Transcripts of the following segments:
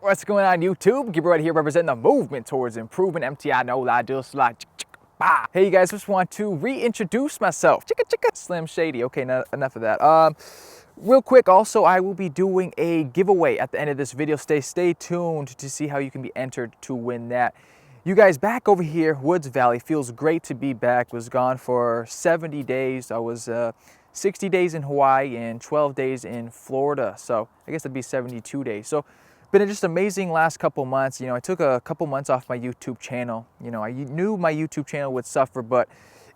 What's going on, YouTube? Gabriel right here representing the movement towards improvement. MTI, no lie, do slide. Hey, you guys, just want to reintroduce myself. Slim Shady. Okay, enough of that. Real quick, also, I will be doing a giveaway at the end of this video. Stay tuned to see how you can be entered to win that. You guys, back over here, Woods Valley. Feels great to be back. Was gone for 70 days. I was 60 days in Hawaii and 12 days in Florida. So I guess that'd be 72 days. So been just amazing last couple months. You know, I took a couple months off my YouTube channel. You know, I knew my YouTube channel would suffer, but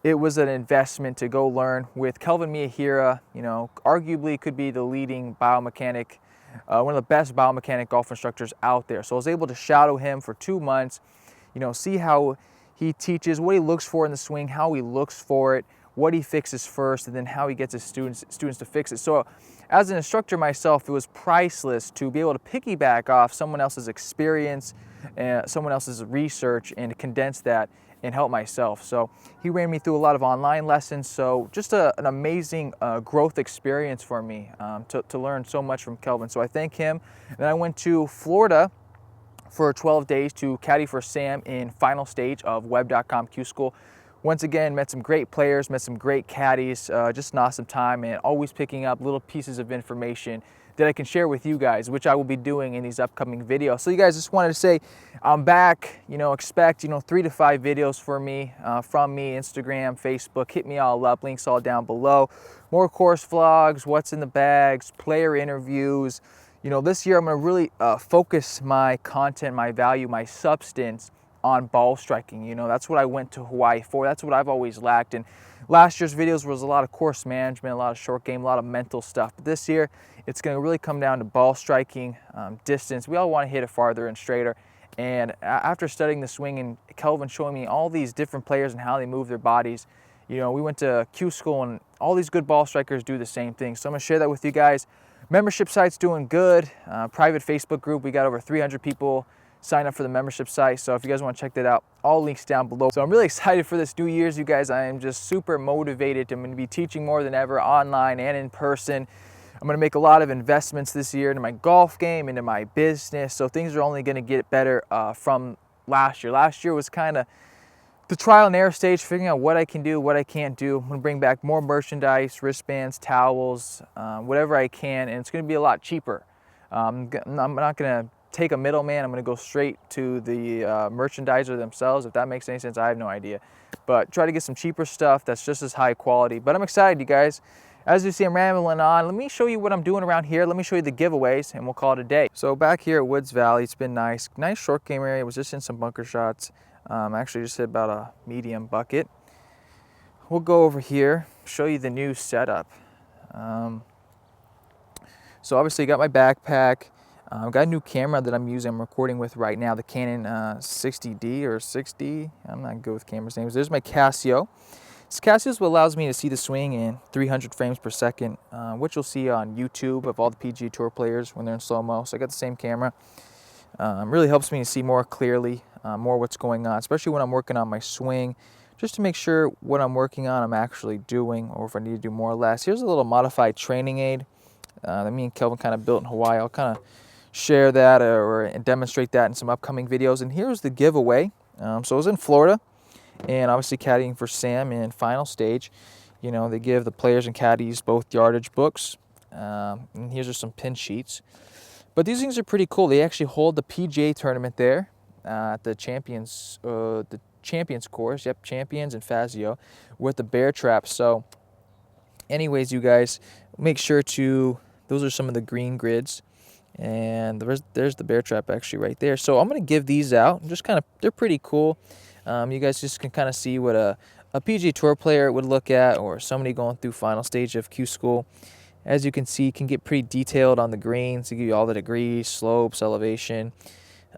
it was an investment to go learn with Kelvin Miyahira. You know, arguably could be the leading biomechanic, one of the best biomechanic golf instructors out there. So I was able to shadow him for 2 months, you know, see how he teaches, what he looks for in the swing, how he looks for it, what he fixes first, and then how he gets his students to fix it. So as an instructor myself, it was priceless to be able to piggyback off someone else's experience, someone else's research, and condense that and help myself. So he ran me through a lot of online lessons. So just an amazing growth experience for me to learn so much from Kelvin. So I thank him. And then I went to Florida for 12 days to caddy for Sam in final stage of web.com Q School. Once again, met some great players, met some great caddies, just an awesome time, and always picking up little pieces of information that I can share with you guys, which I will be doing in these upcoming videos. So you guys, just wanted to say I'm back. You know, expect 3 to 5 videos from me, Instagram, Facebook. Hit me all up, links all down below. More course vlogs, what's in the bags, player interviews. You know, this year I'm going to really focus my content, my value, my substance on ball striking. You know, that's what I went to Hawaii for. That's what I've always lacked. And last year's videos was a lot of course management, a lot of short game, a lot of mental stuff. But this year, it's going to really come down to ball striking, distance. We all want to hit it farther and straighter. And after studying the swing and Kelvin showing me all these different players and how they move their bodies, you know, we went to Q School and all these good ball strikers do the same thing. So I'm going to share that with you guys. Membership site's doing good. Private Facebook group, we got over 300 people sign up for the membership site. So if you guys want to check that out, all links down below. So I'm really excited for this New Year's, you guys. I am just super motivated. I'm going to be teaching more than ever online and in person. I'm going to make a lot of investments this year into my golf game, into my business. So things are only going to get better from last year. Last year was kind of the trial and error stage, figuring out what I can do, what I can't do. I'm going to bring back more merchandise, wristbands, towels, whatever I can, and it's going to be a lot cheaper. I'm not going to take a middleman. I'm going to go straight to the merchandiser themselves. If that makes any sense, I have no idea. But try to get some cheaper stuff that's just as high quality. But I'm excited, you guys. As you see, I'm rambling on. Let me show you what I'm doing around here. Let me show you the giveaways, and we'll call it a day. So back here at Woods Valley, it's been nice. Nice short game area. Was just in some bunker shots. Actually just hit about a medium bucket. We'll go over here, show you the new setup. So obviously got my backpack. I've got a new camera that I'm using, I'm recording with right now, the Canon 60D or 6D. I'm not good with cameras names. There's my Casio. This Casio is what allows me to see the swing in 300 frames per second, which you'll see on YouTube of all the PGA Tour players when they're in slow-mo. So I got the same camera. Really helps me to see more clearly, more what's going on, especially when I'm working on my swing, just to make sure what I'm working on I'm actually doing, or if I need to do more or less. Here's a little modified training aid that me and Kelvin kind of built in Hawaii. I'll kind of share that or demonstrate that in some upcoming videos. And here's the giveaway. So I was in Florida and obviously caddying for Sam in final stage. You know, they give the players and caddies both yardage books. And here's just some pin sheets. But these things are pretty cool. They actually hold the PGA tournament there at the Champions course. Yep, Champions and Fazio with the bear trap. So anyways, you guys, make sure to, those are some of the green grids. And there's the bear trap actually right there. So I'm going to give these out. Just kind of, they're pretty cool. You guys just can kind of see what a PGA Tour player would look at, or somebody going through final stage of Q School. As you can see, can get pretty detailed on the greens to give you all the degrees, slopes, elevation,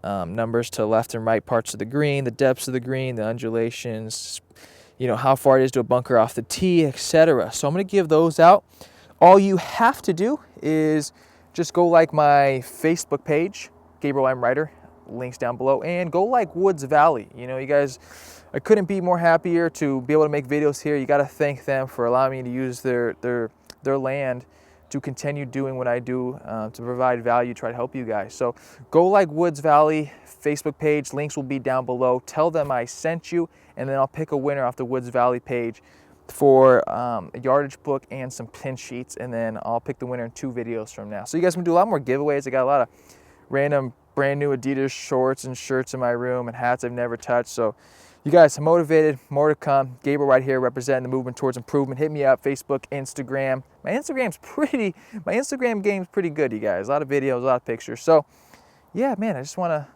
numbers to left and right parts of the green, the depths of the green, the undulations, you know, how far it is to a bunker off the tee, etc. So I'm going to give those out. All you have to do is just go like my Facebook page, Gabriel M. Writer, links down below, and go like Woods Valley. You know, you guys, I couldn't be more happier to be able to make videos here. You got to thank them for allowing me to use their land to continue doing what I do to provide value, try to help you guys. So go like Woods Valley Facebook page. Links will be down below. Tell them I sent you, and then I'll pick a winner off the Woods Valley page for a yardage book and some pin sheets, and then I'll pick the winner in 2 videos from now. So you guys can do a lot more giveaways. I got a lot of random brand new Adidas shorts and shirts in my room and hats I've never touched. So you guys are motivated, more to come. Gabriel right here representing the movement towards improvement. Hit me up, Facebook, Instagram. My Instagram game's pretty good, you guys. A lot of videos, a lot of pictures. So yeah, man, I just wanna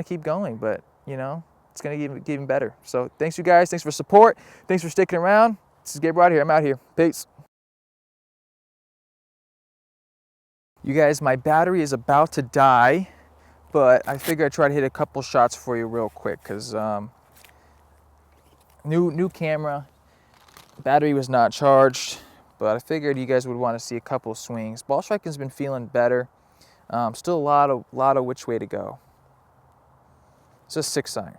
keep going, but you know, it's gonna get even better. So thanks you guys, thanks for support, thanks for sticking around. This is Gabriel right here, I'm out here, peace. You guys, my battery is about to die, but I figure I'd try to hit a couple shots for you real quick, because new camera, battery was not charged, but I figured you guys would want to see a couple swings. Ball striking's been feeling better. Still a lot of which way to go. It's a 6-iron.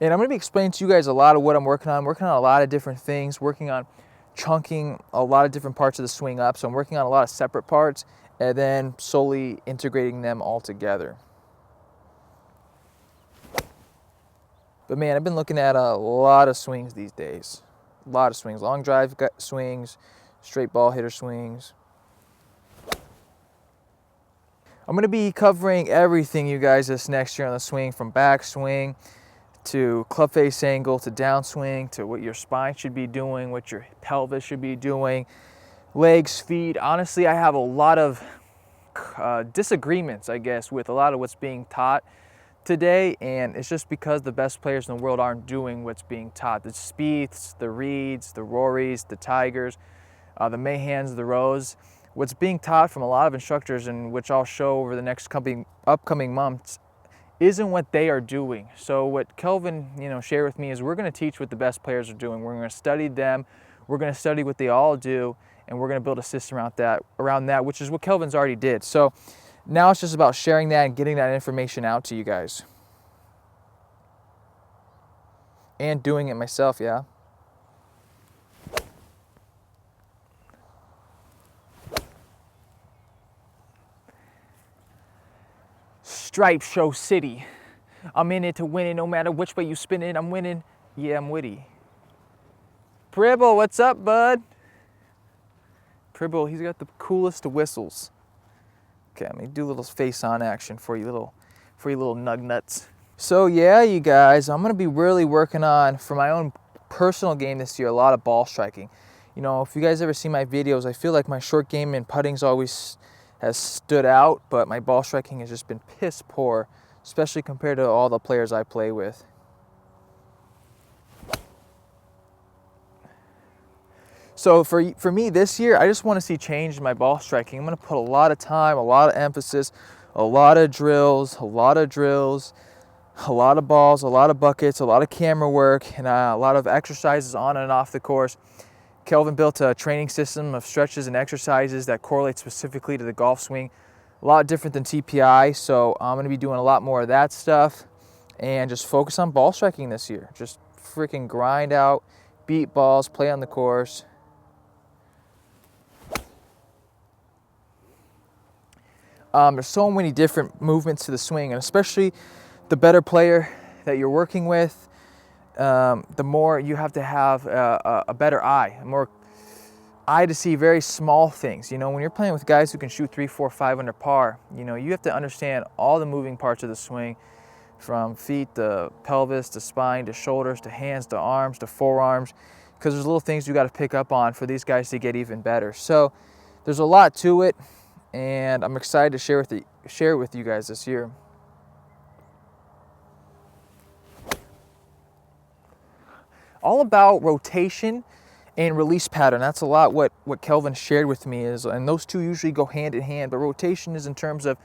And I'm going to be explaining to you guys a lot of what I'm working on. I'm working on a lot of different things, working on chunking a lot of different parts of the swing up. So I'm working on a lot of separate parts and then solely integrating them all together. But man, I've been looking at a lot of swings these days. A lot of swings, long drive swings, straight ball hitter swings. I'm going to be covering everything, you guys, this next year on the swing, from back swing to club face angle to downswing to what your spine should be doing, what your pelvis should be doing, legs, feet. Honestly, I have a lot of disagreements, I guess, with a lot of what's being taught today, and it's just because the best players in the world aren't doing what's being taught. The Spieths, the Reeds, the Rorys, the Tigers, the Mahans, the Rose. What's being taught from a lot of instructors, and which I'll show over the next upcoming months, isn't what they are doing. So what Kelvin, shared with me is we're going to teach what the best players are doing. We're going to study them. We're going to study what they all do, and we're going to build a system around that, which is what Kelvin's already did. So now it's just about sharing that and getting that information out to you guys. And doing it myself, yeah. Stripe Show City. I'm in it to win it, no matter which way you spin it, I'm winning. Yeah, I'm witty. Pribble, what's up, bud? Pribble, he's got the coolest of whistles. Okay, let me do a little face-on action for you little nug nuts. So yeah, you guys, I'm gonna be really working on, for my own personal game this year, a lot of ball striking. If you guys ever see my videos, I feel like my short game and putting's always has stood out, but my ball striking has just been piss poor, especially compared to all the players I play with. So for me this year, I just want to see change in my ball striking. I'm going to put a lot of time, a lot of emphasis, a lot of drills, a lot of balls, a lot of buckets, a lot of camera work, and a lot of exercises on and off the course. Kelvin built a training system of stretches and exercises that correlate specifically to the golf swing. A lot different than TPI, so I'm going to be doing a lot more of that stuff and just focus on ball striking this year. Just freaking grind out, beat balls, play on the course. There's so many different movements to the swing, and especially the better player that you're working with, the more you have to have a better eye, a more eye to see very small things. When you're playing with guys who can shoot 3, 4, 5 under par, you have to understand all the moving parts of the swing, from feet to pelvis to spine to shoulders to hands to arms to forearms, because there's little things you got to pick up on for these guys to get even better. So there's a lot to it, and I'm excited to share it with you guys this year. All about rotation and release pattern. That's a lot what Kelvin shared with me is, and those two usually go hand in hand, but rotation is in terms of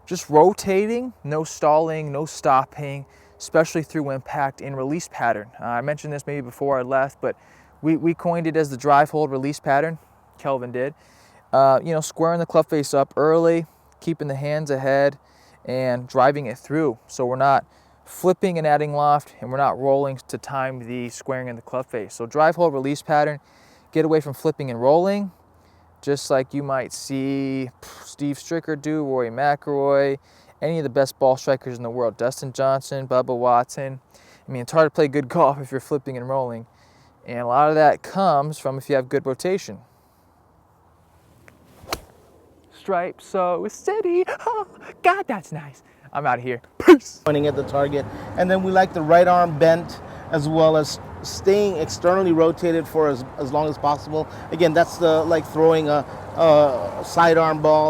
just rotating, no stalling, no stopping, especially through impact, and release pattern. I mentioned this maybe before I left, but we coined it as the drive hold release pattern. Kelvin did. Squaring the club face up early, keeping the hands ahead, and driving it through, so we're not flipping and adding loft, and we're not rolling to time the squaring in the club face. So drive, hold, release pattern, get away from flipping and rolling, just like you might see Steve Stricker do, Rory McIlroy, any of the best ball strikers in the world, Dustin Johnson, Bubba Watson. I mean, it's hard to play good golf if you're flipping and rolling. And a lot of that comes from if you have good rotation. Stripe so steady. Oh, God, that's nice. I'm out of here. Peace. Pointing at the target. And then we like the right arm bent as well as staying externally rotated for as long as possible. Again, that's like throwing a sidearm ball